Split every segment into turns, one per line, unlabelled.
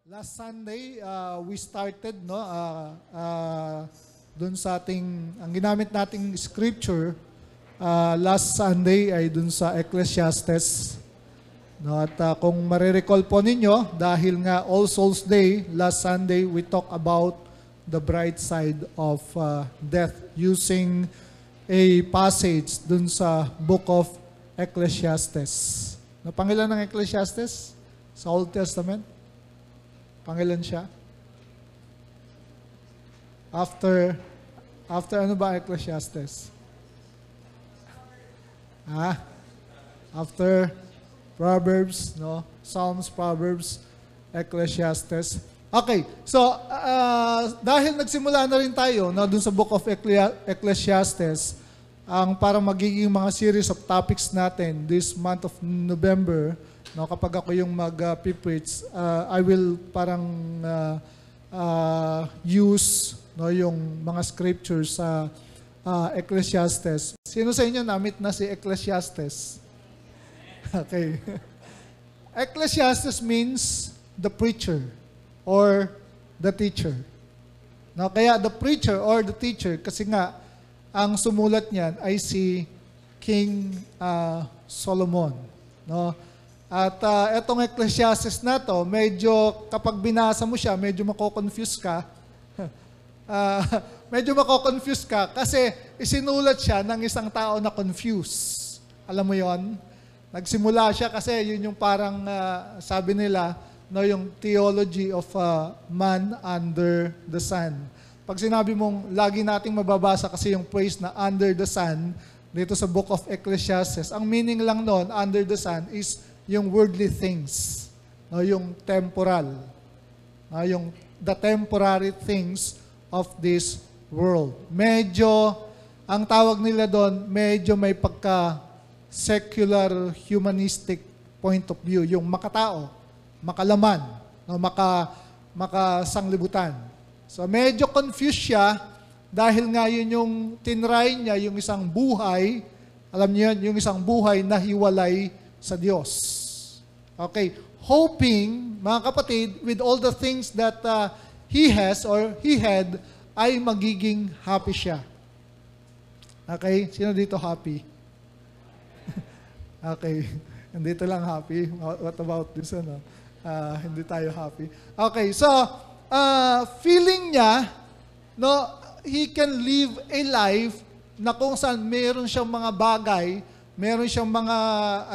Last Sunday, we started dun sa ang ginamit nating scripture last Sunday ay dun sa Ecclesiastes. No, at kung marirecall po ninyo, dahil nga All Souls Day, last Sunday, we talk about the bright side of death using a passage dun sa book of Ecclesiastes. No, pangilan ng Ecclesiastes? Sa Old Testament? Pangilan siya? After ano ba Ecclesiastes? After Proverbs, no? Psalms, Proverbs, Ecclesiastes. Okay, so dahil nagsimula na rin tayo dun sa book of Ecclesiastes, ang parang magiging mga series of topics natin this month of November, no, kapag ako yung mag-preach, I will parang use yung mga scriptures sa Ecclesiastes. Sino sa inyo namit na si Ecclesiastes? Okay. Ecclesiastes means the preacher or the teacher. No, kaya the preacher or the teacher, kasi nga, ang sumulat niyan ay si King Solomon. No? At etong Ecclesiastes na to, medyo kapag binasa mo siya, medyo mako-confuse ka. Medyo mako-confuse ka kasi isinulat siya ng isang tao na confused. Alam mo yon? Nagsimula siya kasi yun yung parang sabi nila, no, yung theology of man under the sun. Pag sinabi mong lagi nating mababasa kasi yung phrase na under the sun dito sa book of Ecclesiastes, ang meaning lang noon, under the sun, is yung worldly things, no, yung temporal, no, yung the temporary things of this world. Medyo, ang tawag nila doon, medyo may pagka-secular, humanistic point of view, yung makatao, makalaman, no, makasanglibutan. So medyo confused siya dahil nga yun yung tinry niya, yung isang buhay, alam niyo yun, yung isang buhay na hiwalay sa Diyos. Okay, hoping, mga kapatid, with all the things that he has or he had, ay magiging happy siya. Okay, sino dito happy? Okay, dito lang happy. What about this? Ano? Hindi tayo happy. Okay, so, feeling niya, no, he can live a life na kung saan meron siyang mga bagay, meron siyang mga,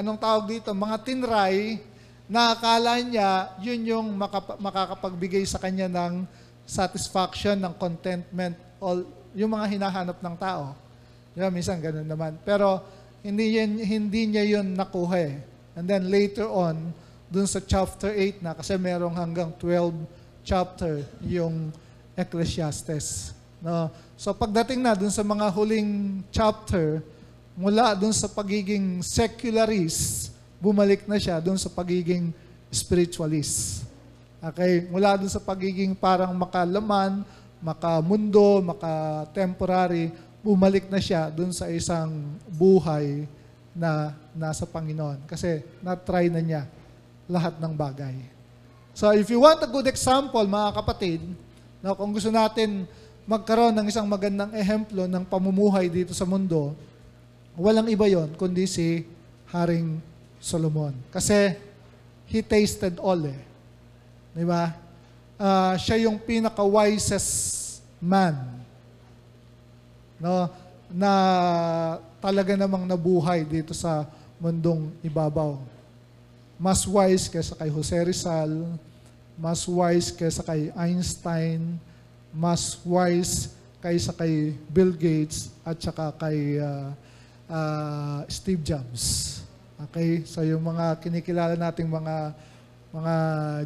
anong tawag dito, mga tinray, na akala niya, yun yung makakapagbigay sa kanya ng satisfaction, ng contentment, yung mga hinahanap ng tao. Diba, minsan ganun naman. Pero, hindi niya yun nakuha eh. And then later on, dun sa chapter 8 na, kasi merong hanggang 12 chapter yung Ecclesiastes. No? So pagdating na dun sa mga huling chapter, mula dun sa pagiging secularist, bumalik na siya dun sa pagiging spiritualist. Okay? Mula dun sa pagiging parang makalaman, makamundo, makatemporary, bumalik na siya dun sa isang buhay na nasa Panginoon. Kasi na-try na niya lahat ng bagay. So if you want a good example, mga kapatid, no, kung gusto natin magkaroon ng isang magandang ehemplo ng pamumuhay dito sa mundo, walang iba yon kundi si Haring Solomon. Kasi he tasted all eh. Di ba? Siya yung pinaka-wisest man, no, na talaga namang nabuhay dito sa mundong ibabaw. Mas wise kaysa kay Jose Rizal, mas wise kaysa kay Einstein, mas wise kaysa kay Bill Gates, at saka kay Steve Jobs. Okay? So yung mga kinikilala nating mga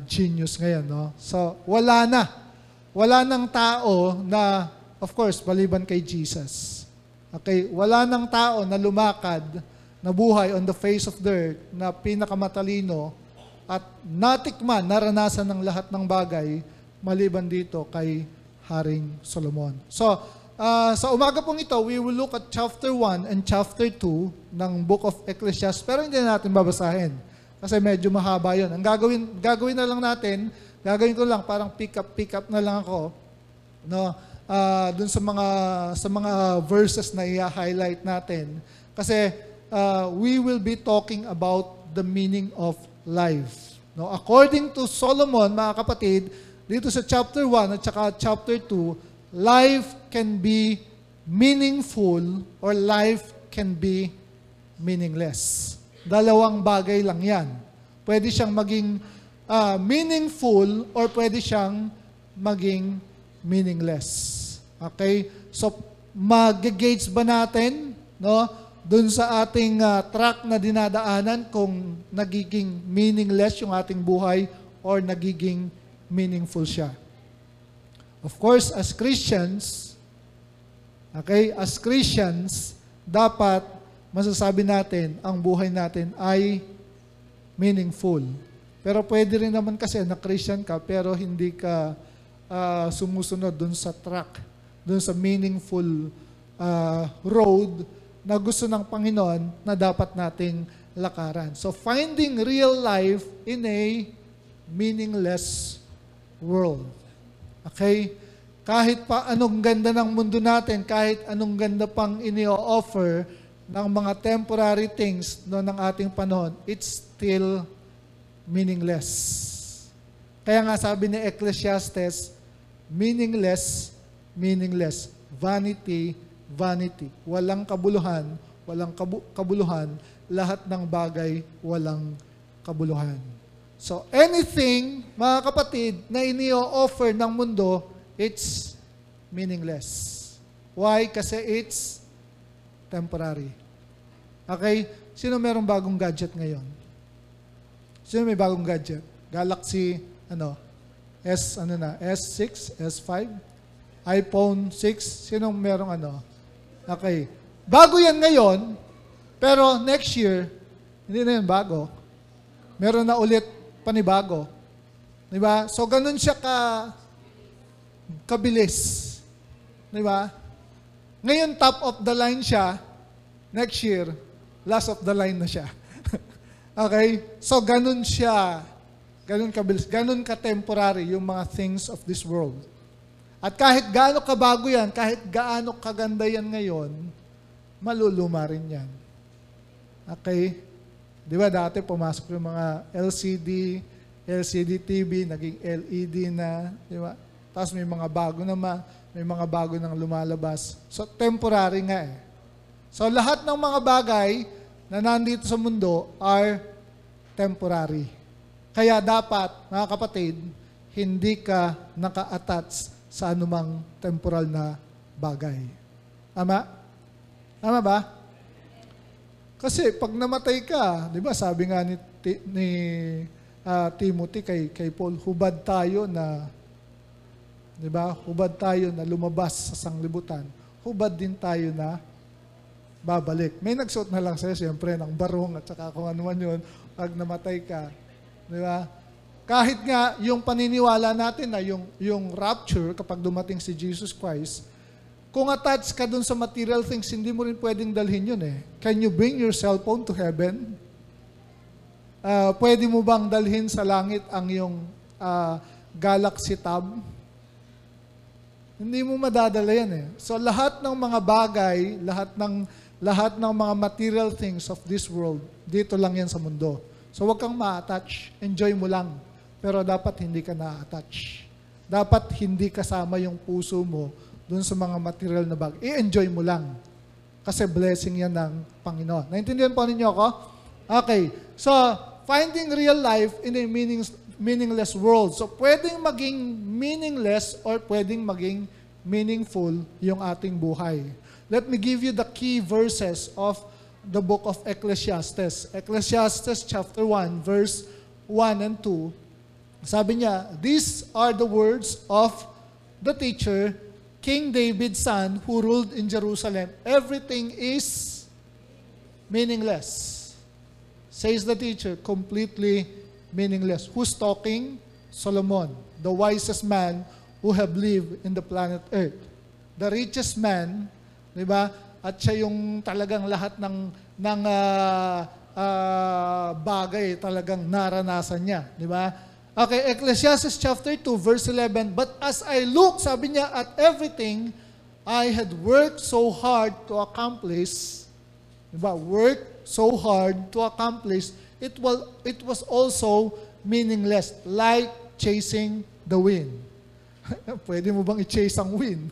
genius ngayon, no? So wala nang tao na, of course, maliban kay Jesus. Okay? Wala nang tao na lumakad, na buhay on the face of the earth, na pinakamatalino at natikman, naranasan ng lahat ng bagay, maliban dito kay Haring Solomon. So, sa umaga pong ito, we will look at chapter 1 and chapter 2 ng book of Ecclesiastes, pero hindi na natin babasahin kasi medyo mahaba yun. Ang gagawin na lang natin, gagawin ko lang, parang pick up na lang ako, no? Dun sa mga verses na i-highlight natin. Kasi we will be talking about the meaning of life. No? According to Solomon, mga kapatid, dito sa chapter 1 at saka chapter 2, life can be meaningful or life can be meaningless. Dalawang bagay lang yan. Pwede siyang maging meaningful or pwede siyang maging meaningless. Okay? So, mag-gauge ba natin, no, dun sa ating track na dinadaanan kung nagiging meaningless yung ating buhay or nagiging meaningful siya? Of course, as Christians, dapat masasabi natin ang buhay natin ay meaningful. Pero pwede rin naman kasi na Christian ka pero hindi ka sumusunod dun sa track, dun sa meaningful road na gusto ng Panginoon na dapat nating lakaran. So finding real life in a meaningless world. Okay? Kahit pa anong ganda ng mundo natin, kahit anong ganda pang ini-offer ng mga temporary things no, ng ating panahon, it's still meaningless. Kaya nga sabi ni Ecclesiastes, meaningless, meaningless. Vanity, vanity. Walang kabuluhan, walang kabuluhan. Lahat ng bagay, walang kabuluhan. So anything, mga kapatid, na ini-offer ng mundo, it's meaningless. Why? Kasi it's temporary. Okay? Sino merong bagong gadget ngayon? Sino may bagong gadget? Galaxy, S6, S5, iPhone 6, sinong merong Okay. Bago yan ngayon, pero next year, hindi na yan bago. Meron na ulit panibago. Diba? So, ganun siya kabilis. Diba? Ngayon, top of the line siya. Next year, last of the line na siya. Okay? So, ganun siya. Ganun kabilis. Ganun ka-temporary yung mga things of this world. At kahit gaano kabago yan, kahit gaano kaganda yan ngayon, maluluma rin yan. Okay? Di ba dati pumasok yung mga LCD TV, naging LED na, di ba? Tapos may mga bago naman, may mga bago nang lumalabas. So, temporary nga eh. So, lahat ng mga bagay na nandito sa mundo are temporary. Kaya dapat, mga kapatid, hindi ka naka-attach sa anumang temporal na bagay. Tama? Tama ba? Kasi pag namatay ka, di ba sabi nga ni Timothy kay Paul, hubad tayo na, di ba? Hubad tayo na lumabas sa sanglibutan. Hubad din tayo na babalik. May nagsuot na lang sa'yo, siyempre, ng barong at saka kung ano man yun, pag namatay ka. Di ba? Kahit nga yung paniniwala natin na yung rapture, kapag dumating si Jesus Christ, kung attached ka dun sa material things, hindi mo rin pwedeng dalhin yun eh. Can you bring your cellphone to heaven? Pwede mo bang dalhin sa langit ang yung Galaxy Tab? Hindi mo madadala yan eh. So lahat ng mga bagay, lahat ng mga material things of this world, dito lang yan sa mundo. So wag kang ma-attach. Enjoy mo lang. Pero dapat hindi ka na-attach. Dapat hindi kasama yung puso mo dun sa mga material na bagay. I-enjoy mo lang. Kasi blessing yan ng Panginoon. Naintindihan po ninyo ako? Okay. So, finding real life in a meaningless world. So, pwedeng maging meaningless or pwedeng maging meaningful yung ating buhay. Let me give you the key verses of the book of Ecclesiastes. Ecclesiastes chapter 1, verse 1 and 2. Sabi niya, these are the words of the teacher, King David's son, who ruled in Jerusalem. Everything is meaningless. Says the teacher, completely meaningless. Who's talking? Solomon, the wisest man who have lived in the planet Earth. The richest man, di ba? At siya yung talagang lahat ng bagay talagang naranasan niya, di ba? Okay, Ecclesiastes chapter 2, verse 11, but as I look, sabi niya, at everything I had worked so hard to accomplish, diba? Work so hard to accomplish, it was also meaningless, like chasing the wind. Pwede mo bang i-chase ang wind?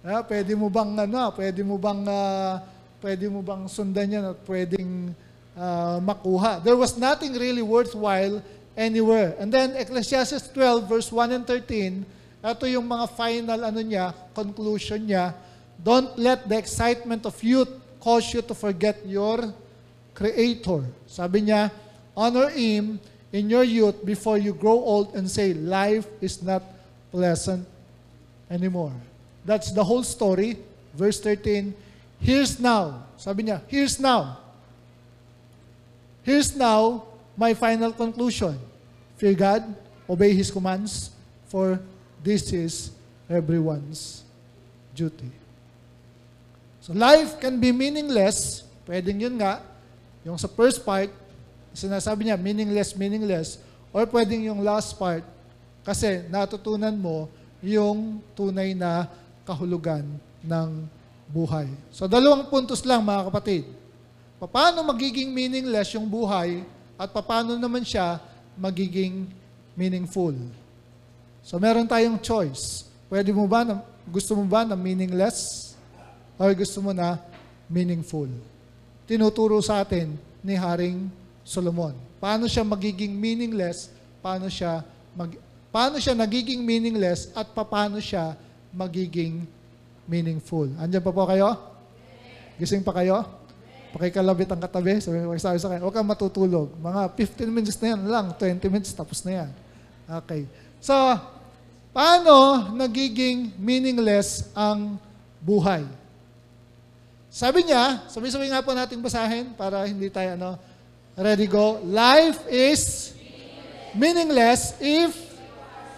Pwede mo bang sundan yan at pwedeng makuha? There was nothing really worthwhile anywhere. And then Ecclesiastes 12 verse 1 and 13, ito yung mga final conclusion niya. Don't let the excitement of youth cause you to forget your Creator. Sabi niya, honor Him in your youth before you grow old and say, life is not pleasant anymore. That's the whole story. Verse 13, here's now. Sabi niya, here's now. Here's now my final conclusion. Fear God, obey His commands, for this is everyone's duty. So life can be meaningless. Pwedeng yun nga, yung sa first part, sinasabi niya, meaningless. Or pwedeng yung last part, kasi natutunan mo yung tunay na kahulugan ng buhay. So 2 puntos lang mga kapatid. Paano magiging meaningless yung buhay at paano naman siya magiging meaningful? So meron tayong choice. Gusto mo ba na meaningless or gusto mo na meaningful? Tinuturo sa atin ni Haring Solomon. Paano siya magiging meaningless? Paano siya nagiging meaningless at paano siya magiging meaningful? Andiyan pa po kayo? Gising pa kayo? Pakikalabit ang katabi. Sabi sa akin, huwag kang matutulog. Mga 15 minutes na yan lang. 20 minutes, tapos na yan. Okay. So, paano nagiging meaningless ang buhay? Sabi niya, sabi nga po natin basahin para hindi tayo ready, go. Life is meaningless if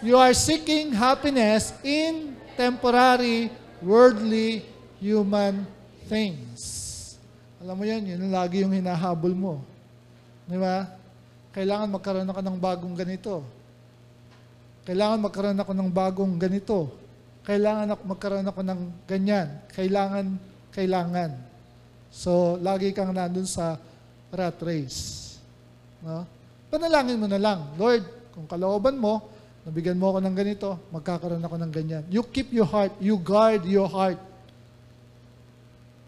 you are seeking happiness in temporary, worldly, human things. Alam mo yan, yun lagi yung hinahabol mo. Di ba? Kailangan magkaroon ako ng bagong ganito. Kailangan magkaroon ako ng bagong ganito. Kailangan magkaroon ako ng ganyan. Kailangan. So, lagi kang nandun sa rat race. No? Panalangin mo na lang, Lord, kung kalooban mo, nabigyan mo ako ng ganito, magkakaroon ako ng ganyan. You keep your heart, you guard your heart.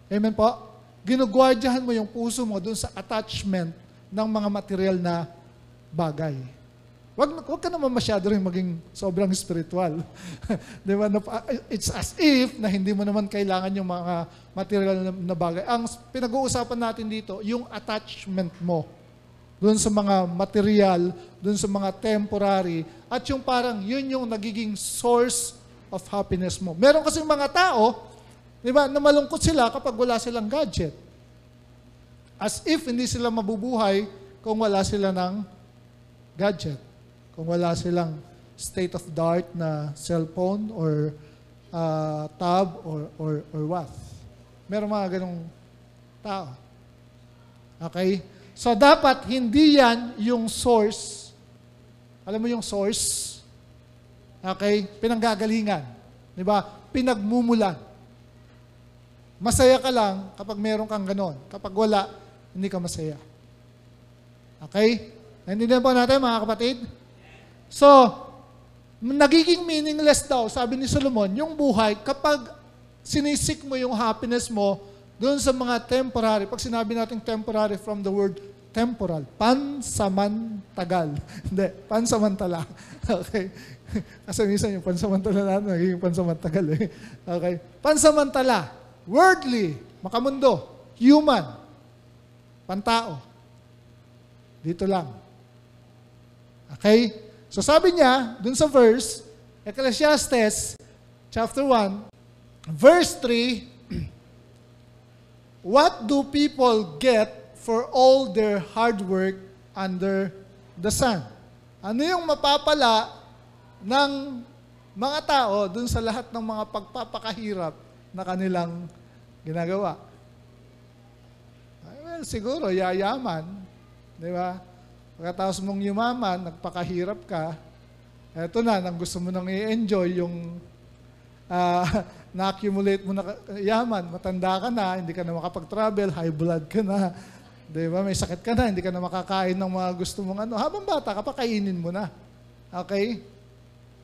Amen po? Ginugwardyahan mo yung puso mo dun sa attachment ng mga material na bagay. Wag ka naman masyado rin maging sobrang spiritual. Di ba? It's as if na hindi mo naman kailangan yung mga material na bagay. Ang pinag-uusapan natin dito, yung attachment mo dun sa mga material, dun sa mga temporary, at yung parang yun yung nagiging source of happiness mo. Meron kasi mga tao, di ba, na malungkot sila kapag wala silang gadget. As if hindi sila mabubuhay kung wala sila ng gadget. Kung wala silang state-of-the-art na cellphone or tab or what. Meron mga ganong tao. Okay? So, dapat hindi yan yung source. Alam mo yung source? Okay? Pinanggagalingan. Di ba? Pinagmumulan. Masaya ka lang kapag meron kang ganon. Kapag wala, hindi ka masaya. Okay? Naintindihan po natin, mga kapatid? So, nagiging meaningless daw, sabi ni Solomon, yung buhay kapag sinisik mo yung happiness mo doon sa mga temporary. Pag sinabi natin temporary from the word temporal, pansamantagal. Hindi, pansamantala. Okay? Kasi minsan yung pansamantala natin, nagiging pansamantagal eh. Okay? Pansamantala, worldly, makamundo, human, pantao. Dito lang. Okay? So sabi niya, dun sa verse, Ecclesiastes chapter 1, verse 3, what do people get for all their hard work under the sun? Ano yung mapapala ng mga tao dun sa lahat ng mga pagpapakahirap na kanilang ginagawa? Well, siguro, yayaman. Di ba? Pagkatapos mong yumaman, nagpakahirap ka, eto na, nang gusto mo nang i-enjoy yung na-accumulate mo na yaman, matanda ka na, hindi ka na makapag-travel, high blood ka na, di ba? May sakit ka na, hindi ka na makakain ng mga gusto mong ano. Habang bata ka pa, kainin mo na. Okay?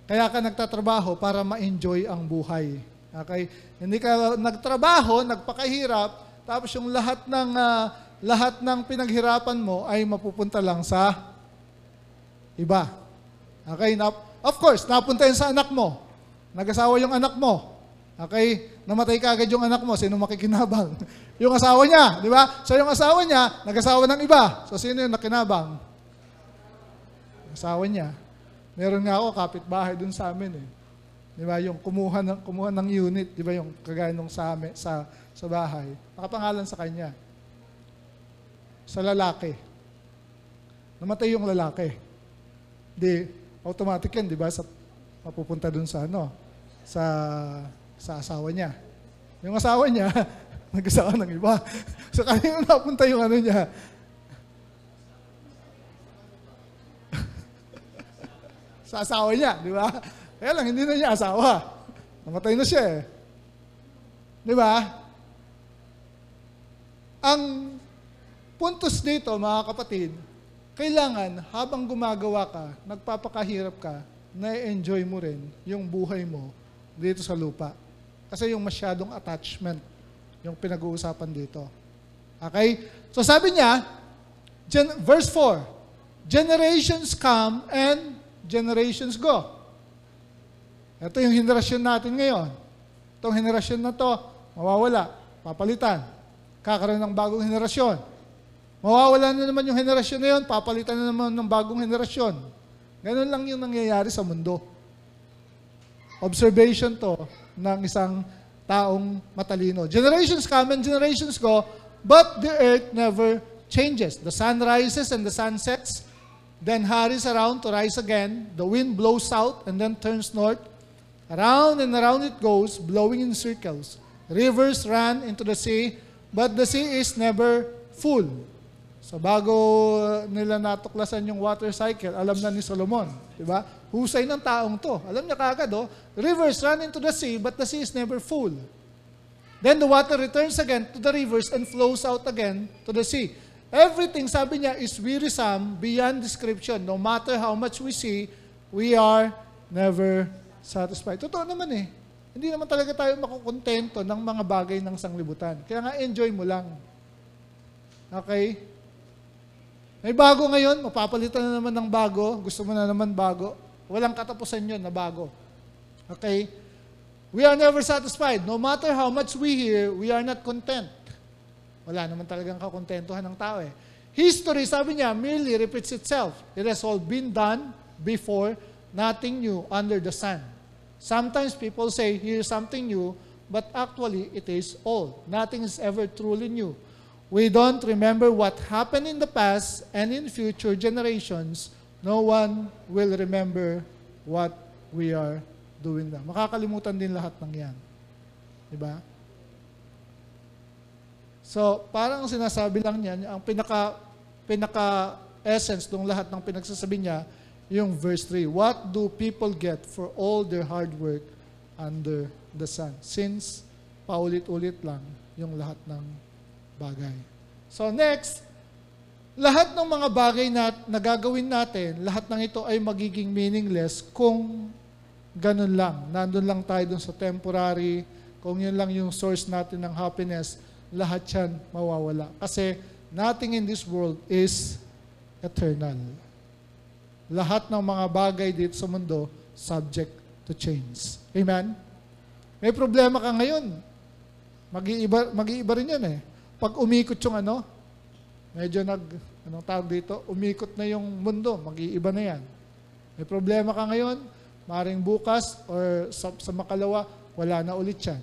Kaya ka nagtatrabaho para ma-enjoy ang buhay. Okay? Hindi ka nagtrabaho, nagpakahirap, tapos yung lahat ng pinaghirapan mo ay mapupunta lang sa iba. Okay? Of course, napunta yun sa anak mo. Nag-asawa yung anak mo. Okay? Namatay ka agad yung anak mo. Sino makikinabang? Yung asawa niya. Di ba? So yung asawa niya, nag-asawa ng iba. So sino yung nakinabang? Asawa niya. Meron nga ako, kapitbahay dun sa amin eh. Di ba? Yung kumuha ng unit. Di ba? Yung kagaya nung sa bahay. Nakapangalan sa kanya. Sa lalaki. Namatay yung lalaki. Di, automatic yan, di ba? Mapupunta dun sa sa asawa niya. Yung asawa niya, nag-asawa ng iba. So, kanina napunta yung ano niya. Sa asawa niya, di ba? Kaya lang, hindi na niya asawa. Namatay na siya eh. Di ba? Ang puntos dito, mga kapatid, kailangan habang gumagawa ka, nagpapakahirap ka, na-enjoy mo rin yung buhay mo dito sa lupa. Kasi yung masyadong attachment, yung pinag-uusapan dito. Okay? So sabi niya, verse 4, generations come and generations go. Ito yung henerasyon natin ngayon. Itong henerasyon na to, mawawala, papalitan. Kakaroon ng bagong henerasyon. Mawawala na naman yung henerasyon na yun, papalitan na naman ng bagong henerasyon. Ganun lang yung nangyayari sa mundo. Observation to ng isang taong matalino. Generations come and generations go, but the earth never changes. The sun rises and the sun sets, then hurries around to rise again. The wind blows out and then turns north. Around and around it goes, blowing in circles. Rivers run into the sea, but the sea is never full. So bago nila natuklasan yung water cycle, alam na ni Solomon. Diba? Husay ng taong to. Alam niya kaagad, rivers run into the sea, but the sea is never full. Then the water returns again to the rivers and flows out again to the sea. Everything, sabi niya, is wearisome beyond description. No matter how much we see, we are never satisfied. Totoo naman eh. Hindi naman talaga tayo makukontento ng mga bagay ng sanglibutan. Kaya nga, enjoy mo lang. Okay? May bago ngayon, mapapalitan na naman ng bago, gusto mo na naman bago. Walang katapusan yun na bago. Okay? We are never satisfied. No matter how much we hear, we are not content. Wala naman talagang kakontentuhan ng tao eh. History, sabi niya, merely repeats itself. It has all been done before, nothing new under the sun. Sometimes people say, here's something new, but actually it is old. Nothing is ever truly new. We don't remember what happened in the past, and in future generations, no one will remember what we are doing now. Makakalimutan din lahat ng yan. Diba? So, parang sinasabi lang niya, ang pinaka-essence ng lahat ng pinagsasabi niya, yung verse 3, what do people get for all their hard work under the sun? Since paulit-ulit lang yung lahat ng bagay. So next, lahat ng mga bagay na nagagawin natin, lahat ng ito ay magiging meaningless kung ganun lang. Nandun lang tayo dun sa temporary, kung yun lang yung source natin ng happiness, lahat yan mawawala. Kasi nothing in this world is eternal. Lahat ng mga bagay dito sa mundo, subject to change. Amen? May problema ka ngayon. Mag-iiba rin yan eh. Pag umikot yung medyo anong tawag dito, umikot na yung mundo, mag-iiba na yan. May problema ka ngayon, maring bukas or sa makalawa, wala na ulit yan.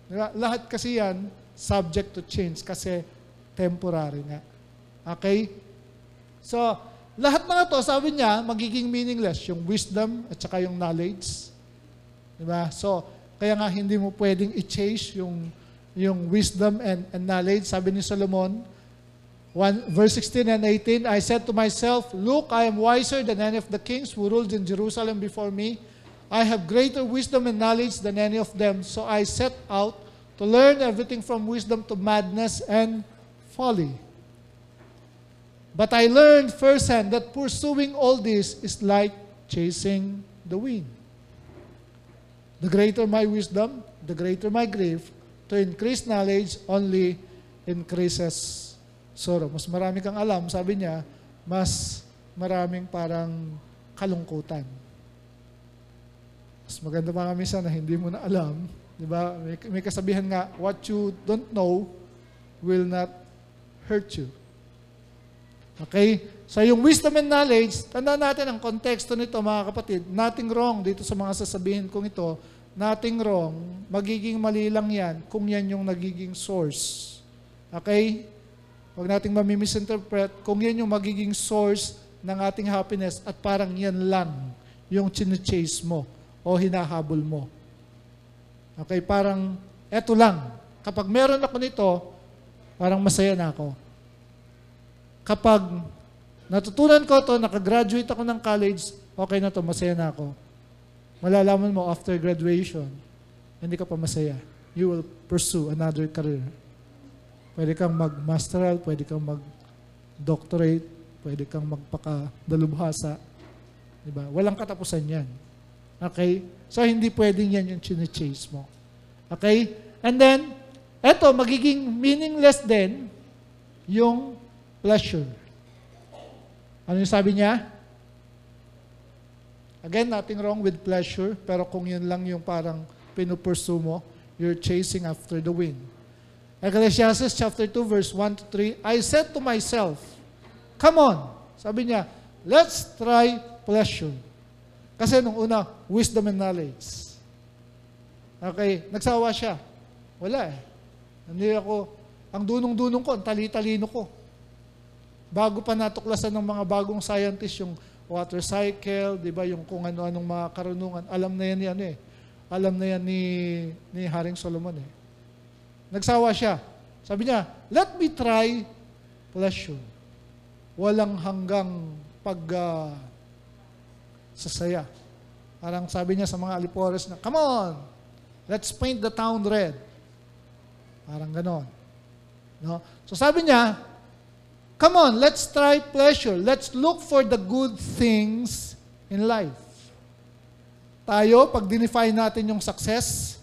Diba? Lahat kasi yan, subject to change kasi temporary nga. Okay? So, lahat na ito, sabi niya, magiging meaningless, yung wisdom at saka yung knowledge. Diba? So, kaya nga hindi mo pwedeng i-chase yung wisdom and knowledge. Sabi ni Solomon, Verse 16 and 18, I said to myself, look, I am wiser than any of the kings who ruled in Jerusalem before me. I have greater wisdom and knowledge than any of them. So I set out to learn everything from wisdom to madness and folly. But I learned firsthand that pursuing all this is like chasing the wind. The greater my wisdom, the greater my grief. To increase knowledge only increases sorrow. Mas marami kang alam, sabi niya, mas maraming parang kalungkutan. Mas maganda pa kami sana, hindi mo na alam. Diba? May kasabihan nga, what you don't know will not hurt you. Okay? So yung wisdom and knowledge, tandaan natin ang konteksto nito mga kapatid. Nothing wrong dito sa mga sasabihin kong ito. Nothing wrong. Magiging mali lang yan kung yan yung nagiging source. Okay? Huwag nating mamimisinterpret kung yan yung magiging source ng ating happiness at parang yan lang yung chine-chase mo o hinahabol mo. Okay? Parang, eto lang. Kapag meron ako nito, parang masaya na ako. Kapag natutunan ko to, nakagraduate ako ng college, okay na to, masaya na ako. Malalaman mo after graduation, hindi ka pa masaya. You will pursue another career. Pwede kang mag-masteral, pwede kang mag-doctorate, pwede kang magpaka-dalubhasa. Diba? Walang katapusan yan. Okay? So, hindi pwedeng yan yung chine-chase mo. Okay? And then, eto, magiging meaningless din yung pleasure. Ano yung sabi niya? Again, nothing wrong with pleasure, pero kung yun lang yung parang pinupursue mo, you're chasing after the wind. Ecclesiastes chapter 2, verse 1 to 3, I said to myself, come on, sabi niya, let's try pleasure. Kasi nung una, wisdom and knowledge. Okay, nagsawa siya. Wala eh. Hindi ako, ang dunong-dunong ko, ang tali-talino ko. Bago pa natuklasan ng mga bagong scientist yung water cycle, di ba, yung kung ano-anong mga karunungan, alam na yan ni ano eh. Alam na yan ni Haring Solomon eh. Nagsawa siya. Sabi niya, let me try pleasure. Walang hanggang sasaya. Parang sabi niya sa mga alipores na, come on, let's paint the town red. Parang ganon. No? So sabi niya, come on, let's try pleasure. Let's look for the good things in life. Tayo, pag dinefine natin yung success,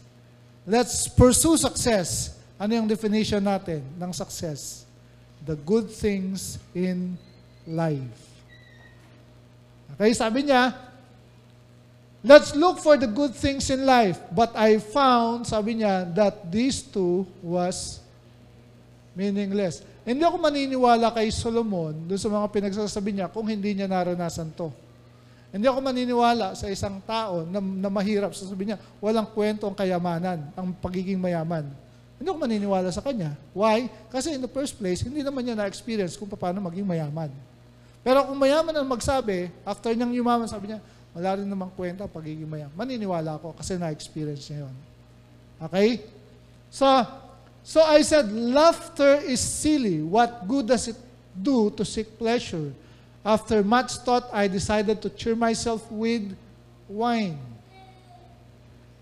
let's pursue success. Ano yung definition natin ng success? The good things in life. Okay, sabi niya, let's look for the good things in life. But I found, sabi niya, that these two was meaningless. Hindi ako maniniwala kay Solomon doon sa mga pinagsasabi niya kung hindi niya naranasan to. Hindi ako maniniwala sa isang tao na mahirap. Sasabi niya, walang kwento ang kayamanan, ang pagiging mayaman. Hindi ako maniniwala sa kanya. Why? Kasi in the first place, hindi naman niya na-experience kung paano maging mayaman. Pero kung mayaman ang magsabi, after niyang yumaman, sabi niya, wala rin namang kwento ang pagiging mayaman. Maniniwala ako kasi na-experience niya yun. Okay? So I said, laughter is silly. What good does it do to seek pleasure? After much thought, I decided to cheer myself with wine.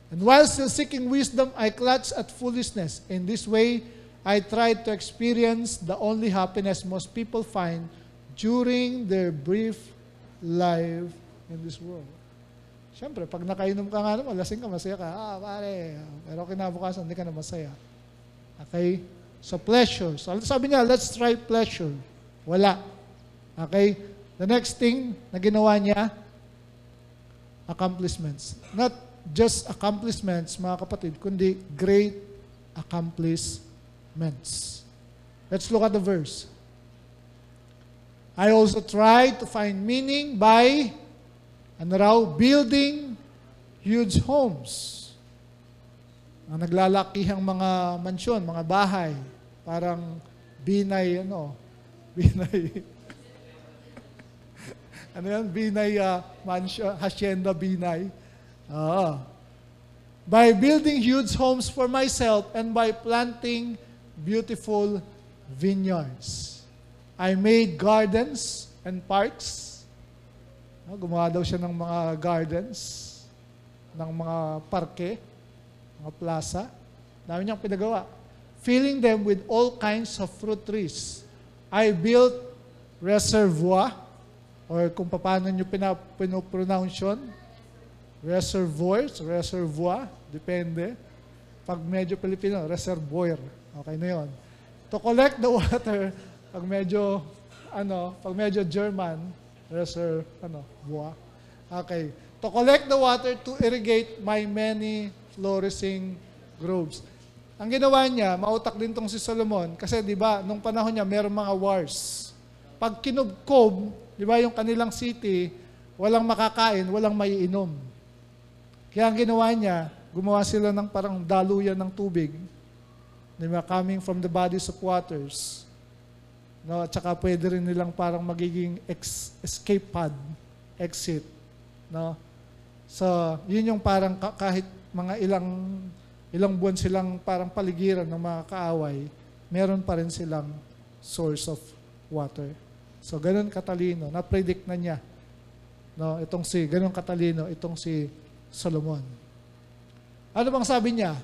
And while still seeking wisdom, I clutched at foolishness. In this way, I tried to experience the only happiness most people find during their brief life in this world. Siyempre, pag nakainom ka nga naman, lasing ka, masaya ka. Pare. Pero kinabukasan, hindi ka na masaya. Okay? So, pleasure. So, sabi niya, let's try pleasure. Wala. Okay? The next thing na ginawa niya, accomplishments. Not just accomplishments, mga kapatid, kundi great accomplishments. Let's look at the verse. I also tried to find meaning by building huge homes. Ang naglalakihang mga mansyon, mga bahay, parang Binay, Binay, ano yan? Binay mansion, hacienda Binay. By building huge homes for myself and by planting beautiful vineyards. I made gardens and parks. No, gumawa daw siya ng mga gardens, ng mga parke, mga plaza. Dami niyang pinagawa. Filling them with all kinds of fruit trees. I built reservoir, or kung paano nyo pinopronounce yun, reservoir, depende. Pag medyo Pilipino, reservoir. Okay na yun. To collect the water, pag medyo German, reservoir. Okay. To collect the water to irrigate my many flourishing groves. Ang ginawa niya, mautak din tong si Solomon, kasi di ba, nung panahon niya, mayroong mga wars. Pag kinubkob, di ba, yung kanilang city, walang makakain, walang maiinom. Kaya ang ginawa niya, gumawa sila ng parang daluyan ng tubig, di ba, coming from the bodies of waters. No, at saka pwede rin nilang parang magiging escape pod, exit. No? So, yun yung parang kahit mga ilang buwan silang parang paligiran ng mga kaaway, meron pa rin silang source of water. So, ganun katalino. Na-predict na niya. No, ganun katalino, itong si Solomon. Ano bang sabi niya?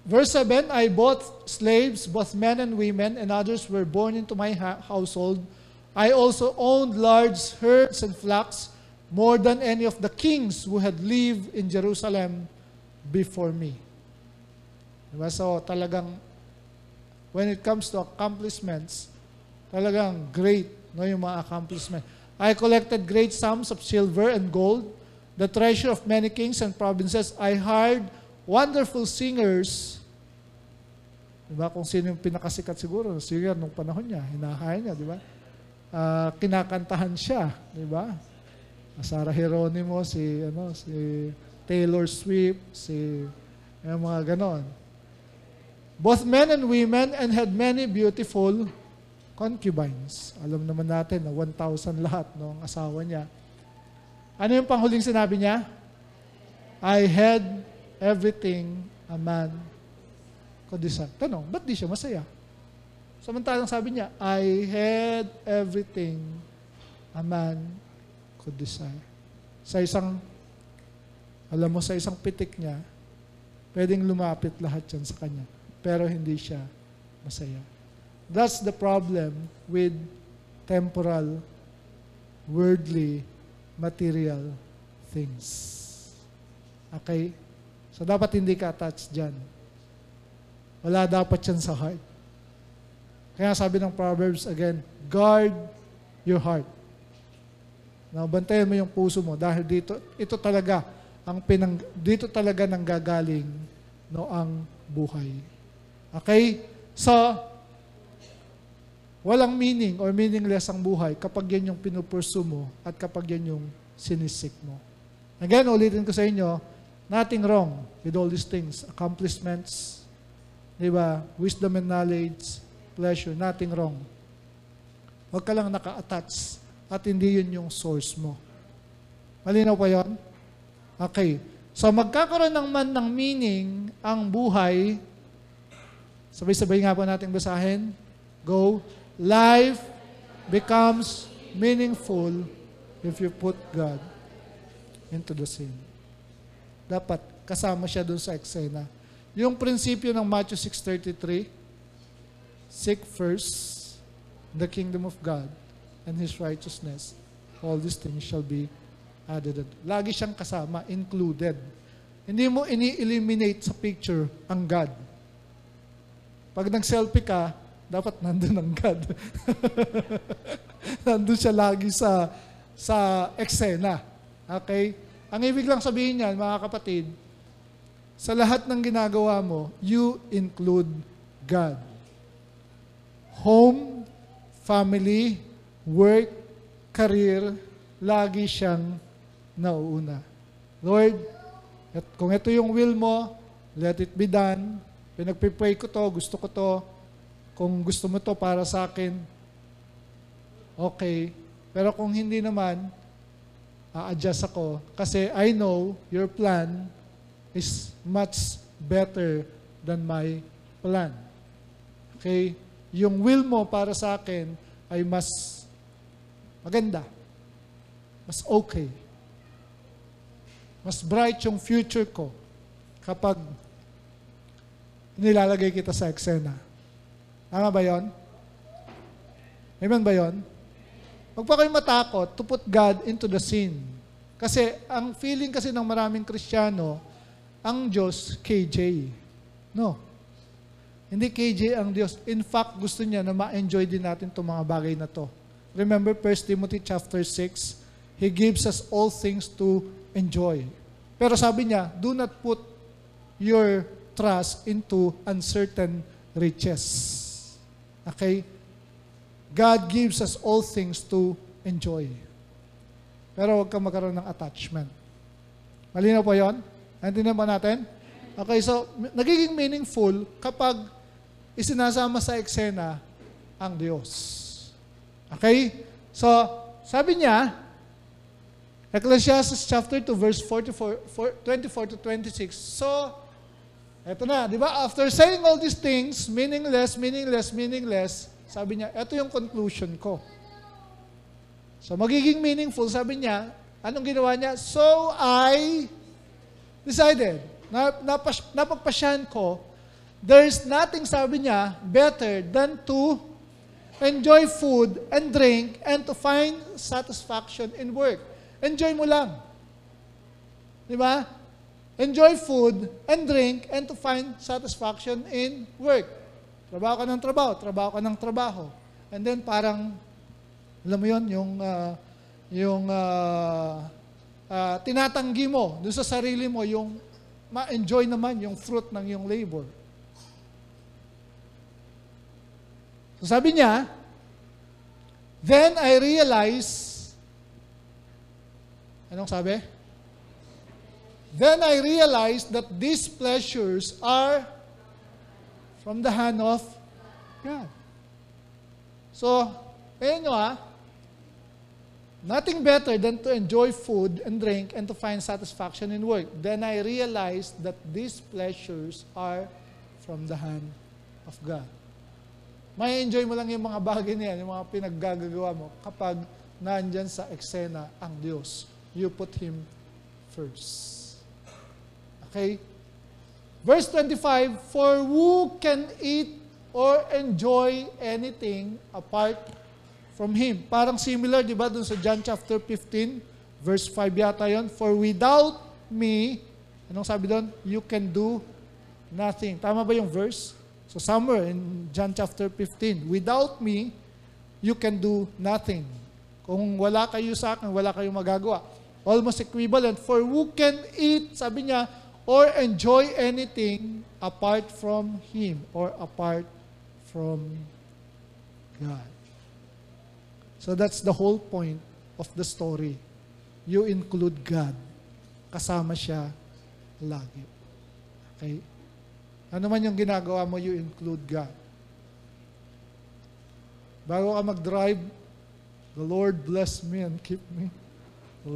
Verse 7, I bought slaves, both men and women, and others were born into my household. I also owned large herds and flocks, more than any of the kings who had lived in Jerusalem before me. Diba? So talagang, when it comes to accomplishments, talagang great, no, yung mga accomplishments. I collected great sums of silver and gold, the treasure of many kings and provinces. I hired wonderful singers. Diba? Kung sino yung pinakasikat siguro, singer nung panahon niya, hinahire niya, diba? Kinakantahan siya, diba? Sarah Geronimo, si Taylor Swift, yung mga ganon. Both men and women, and had many beautiful concubines. Alam naman natin na 1,000 lahat ng asawa niya. Ano yung panghuling sinabi niya? I had everything a man could desire. Tanong, ba't di siya masaya? Samantalang sabi niya, I had everything a man could desire. Sa isang pitik niya, pwedeng lumapit lahat yan sa kanya. Pero hindi siya masaya. That's the problem with temporal, worldly, material things. Okay? So dapat hindi ka attached dyan. Wala dapat yan sa heart. Kaya sabi ng Proverbs again, guard your heart. Now, bantayan mo yung puso mo dahil ito talaga dito talaga nanggagaling ang buhay. Okay? So, walang meaning or meaningless ang buhay kapag yan yung pinupursu mo at kapag yan yung sinisik mo. Again, ulitin ko sa inyo, nothing wrong with all these things. Accomplishments, di ba? Wisdom and knowledge, pleasure, nothing wrong. Huwag ka lang naka-attach at hindi yun yung source mo. Malinaw pa yun? Okay. So, magkakaroon ng meaning ang buhay. Sabay-sabay nga po natin basahin. Go. Life becomes meaningful if you put God into the scene. Dapat kasama siya dun sa eksena. Yung prinsipyo ng Matthew 6:33, seek first the kingdom of God and His righteousness, all these things shall be added. Lagi siyang kasama, included. Hindi mo ini-eliminate sa picture ang God. Pag nag-selfie ka, dapat nandun ang God. Nandun siya lagi sa eksena. Okay? Ang ibig lang sabihin niyan, mga kapatid, sa lahat ng ginagawa mo, you include God. Home, family, work, career, lagi siyang nauuna. Lord, kung ito yung will mo, let it be done. Pinagpipray ko to, gusto ko to. Kung gusto mo to para sa akin, okay. Pero kung hindi naman, a-adjust ako. Kasi I know your plan is much better than my plan. Okay? yung will mo para sa akin ay mas maganda, mas okay, mas bright yung future ko kapag nilalagay kita sa eksena. Tama ba yon? Amen ba yon? Huwag pa kayo matakot to put God into the scene. Kasi ang feeling kasi ng maraming Kristiyano, ang Diyos, KJ. No. Hindi KJ ang Diyos. In fact, gusto niya na ma-enjoy din natin itong mga bagay na to. Remember 1 Timothy chapter 6, He gives us all things to enjoy. Pero sabi niya, do not put your trust into uncertain riches. Okay? God gives us all things to enjoy. Pero huwag kang magkaroon ng attachment. Malinaw po yun? Naintindihan ba natin? Okay, so nagiging meaningful kapag isinasama sa eksena ang Diyos. Okay? So, sabi niya, Ecclesiastes chapter 2, verse 24 to 26. So, eto na, di ba? After saying all these things, meaningless, sabi niya, eto yung conclusion ko. So, magiging meaningful, sabi niya, anong ginawa niya? So, I decided, napagpasyahan ko, there's nothing, sabi niya, better than to enjoy food and drink and to find satisfaction in work. Enjoy mo lang. Di ba? Enjoy food and drink and to find satisfaction in work. Trabaho ka ng trabaho, trabaho ka ng trabaho. And then parang, alam mo yun, tinatanggi mo doon sa sarili mo, yung ma-enjoy naman yung fruit ng yung labor. So sabi niya, then I realized, anong sabi? Then I realized that these pleasures are from the hand of God. So, ayun nyo nothing better than to enjoy food and drink and to find satisfaction in work. Then I realized that these pleasures are from the hand of God. May enjoy mo lang yung mga bagay niyan, yung mga pinaggagawa mo kapag nandyan sa eksena ang Diyos. You put Him first. Okay? Verse 25, for who can eat or enjoy anything apart from Him? Parang similar, di ba, dun sa John chapter 15, verse 5 yata yun. For without me, anong sabi doon? You can do nothing. Tama ba yung verse? So somewhere in John chapter 15, without me, you can do nothing. Kung wala kayo sa akin, wala kayong magagawa. Almost equivalent. For who can eat, sabi niya, or enjoy anything apart from Him or apart from God. So that's the whole point of the story. You include God. Kasama siya lagi. Okay? Ano man yung ginagawa mo, you include God. Bago ka mag-drive, the Lord bless me and keep me. The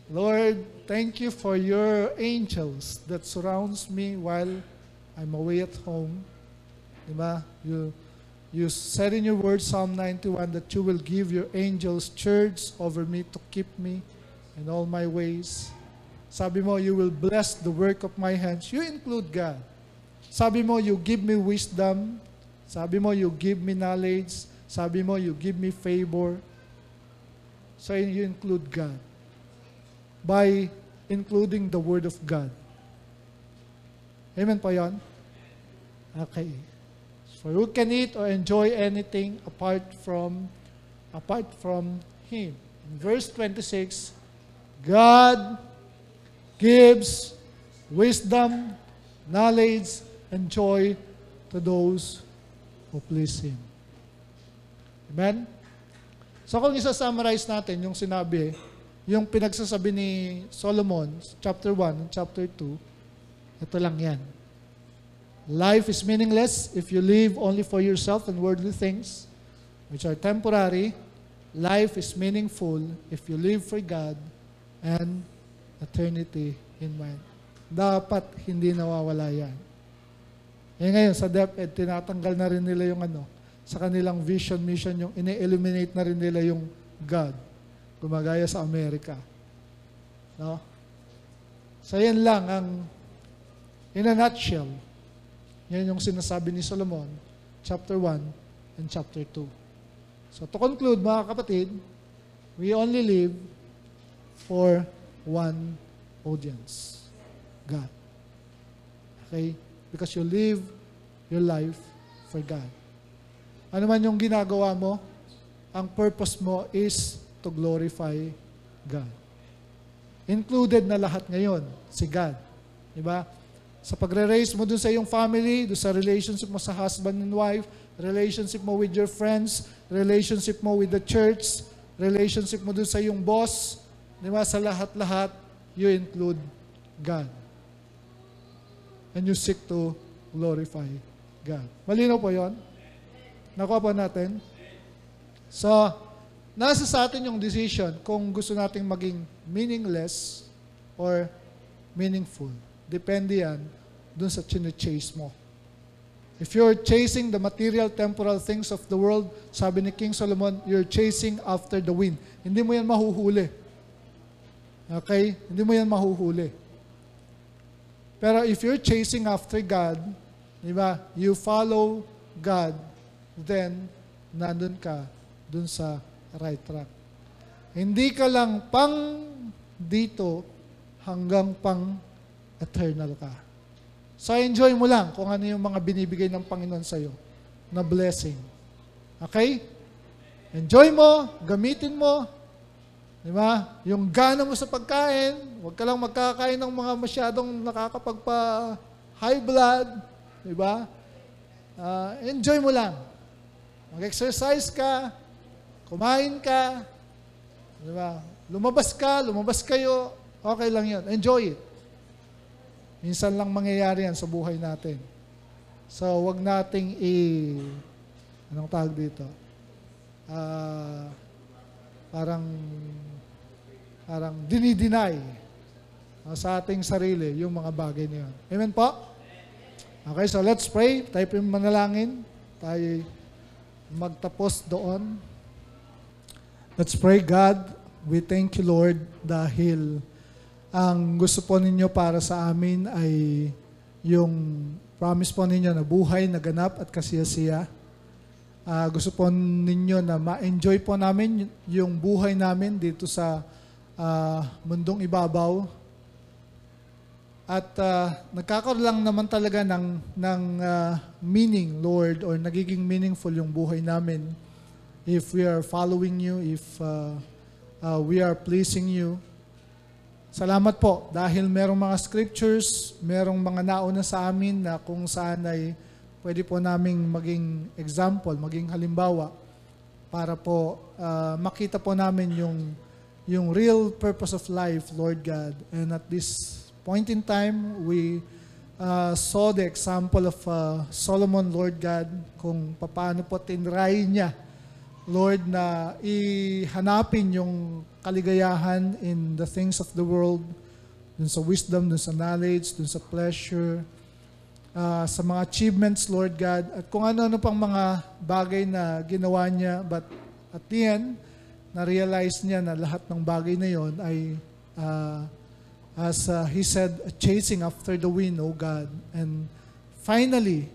Lord, thank you for your angels that surrounds me while I'm away at home. Diba? You said in your word, Psalm 91, that you will give your angels charge over me to keep me in all my ways. Sabi mo, you will bless the work of my hands. You include God. Sabi mo, you give me wisdom. Sabi mo, you give me knowledge. Sabi mo, you give me favor. So you include God by including the Word of God. Amen po yun? Okay. For who can eat or enjoy anything apart from Him? In verse 26, God gives wisdom, knowledge, and joy to those who please Him. Amen? So kung isa-summarize natin yung sinabi, yung pinagsasabi ni Solomon, chapter 1 and chapter 2, ito lang yan. Life is meaningless if you live only for yourself and worldly things, which are temporary. Life is meaningful if you live for God and eternity in mind. Dapat hindi nawawala yan. Ngayon, sa DepEd, tinatanggal na rin nila yung sa kanilang vision, mission, yung ini-eliminate na rin nila yung God. Gumagaya sa Amerika. No? So, yan lang ang, in a nutshell, yan yung sinasabi ni Solomon, chapter 1 and chapter 2. So, to conclude, mga kapatid, we only live for one audience, God. Okay? Because you live your life for God. Ano man yung ginagawa mo, ang purpose mo is to glorify God. Included na lahat ngayon, si God. Diba? Sa pagre-raise mo dun sa iyong family, dun sa relationship mo sa husband and wife, relationship mo with your friends, relationship mo with the church, relationship mo dun sa iyong boss, diba? Sa lahat-lahat, you include God. And you seek to glorify God. Malinaw po yun? Nakuha po natin? So, nasa sa atin yung decision kung gusto nating maging meaningless or meaningful. Depende yan dun sa chine-chase mo. If you're chasing the material, temporal things of the world, sabi ni King Solomon, you're chasing after the wind. Hindi mo yan mahuhuli. Okay? Hindi mo yan mahuhuli. Pero if you're chasing after God, di ba, you follow God, then nandun ka dun sa right track. Hindi ka lang pang dito hanggang pang eternal ka. So enjoy mo lang kung ano yung mga binibigay ng Panginoon sa'yo na blessing. Okay? Enjoy mo, gamitin mo. Di ba? Yung gana mo sa pagkain, huwag ka lang magkakain ng mga masyadong nakakapagpa-high blood. Di ba? Enjoy mo lang. Mag-exercise ka, kumain ka, di ba? Lumabas kayo, okay lang yun. Enjoy it. Minsan lang mangyayari yan sa buhay natin. So, wag nating anong tawag dito? Parang dinideny sa ating sarili yung mga bagay na yun. Amen po? Okay, so let's pray. Tayo po yung manalangin. Tayo magtapos doon. Let's pray. God, we thank you, Lord, dahil ang gusto po ninyo para sa amin ay yung promise po ninyo na buhay, na ganap at kasiyasiya. Gusto po ninyo na ma-enjoy po namin yung buhay namin dito sa mundong ibabaw. At nagkakaroon lang naman talaga ng meaning, Lord, or nagiging meaningful yung buhay namin if we are following you, if we are pleasing you. Salamat po dahil merong mga scriptures, merong mga nauna sa amin na kung saan ay pwede po naming maging example, maging halimbawa para po makita po namin yung real purpose of life, Lord God. And at this point in time, we saw the example of Solomon, Lord God, kung paano po tinry niya, Lord, na ihanapin yung kaligayahan in the things of the world, dun sa wisdom, dun sa knowledge, dun sa pleasure, sa mga achievements, Lord God, at kung ano-ano pang mga bagay na ginawa niya, but at the end, na-realize niya na lahat ng bagay na yon ay, as he said, chasing after the wind, O God. And finally,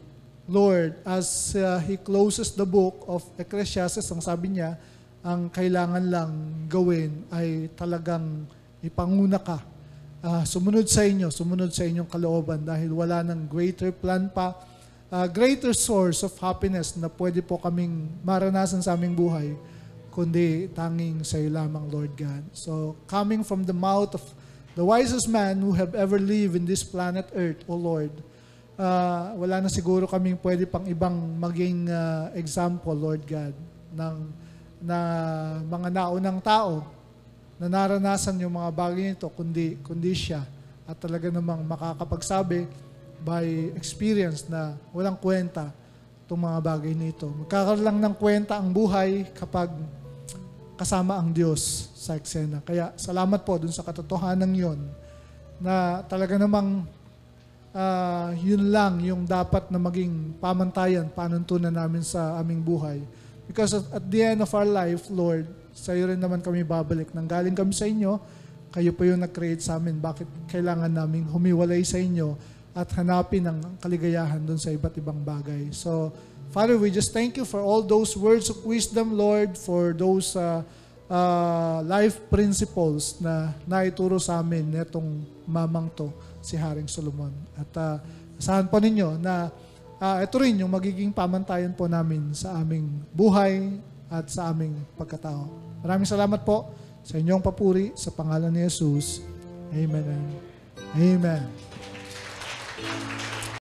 Lord, as he closes the book of Ecclesiastes, ang sabi niya, ang kailangan lang gawin ay talagang ipanguna ka. Sumunod sa inyong kalooban dahil wala ng greater plan pa, greater source of happiness na pwede po kaming maranasan sa aming buhay, kundi tanging sa iyo lamang, Lord God. So, coming from the mouth of the wisest man who have ever lived in this planet Earth, O Lord, wala na siguro kaming pwede pang ibang maging example, Lord God, na mga naunang tao na naranasan yung mga bagay nito, kundi siya. At talaga namang makakapagsabi by experience na walang kwenta itong mga bagay nito. Magkakaroon lang ng kwenta ang buhay kapag kasama ang Diyos sa eksena. Kaya salamat po dun sa katotohanan yon na talaga namang yun lang yung dapat na maging pamantayan, panuntunan namin sa aming buhay. Because at the end of our life, Lord, sa iyo rin naman kami babalik. Nanggaling kami sa inyo, kayo po yung nag-create sa amin. Bakit kailangan namin humiwalay sa inyo at hanapin ang kaligayahan doon sa iba't ibang bagay. So, Father, we just thank you for all those words of wisdom, Lord, for those life principles na naituro sa amin netong mamang to, si Haring Solomon. At asahan po ninyo na ito rin yung magiging pamantayan po namin sa aming buhay at sa aming pagkatao. Maraming salamat po sa inyong papuri sa pangalan ni Jesus. Amen. Amen.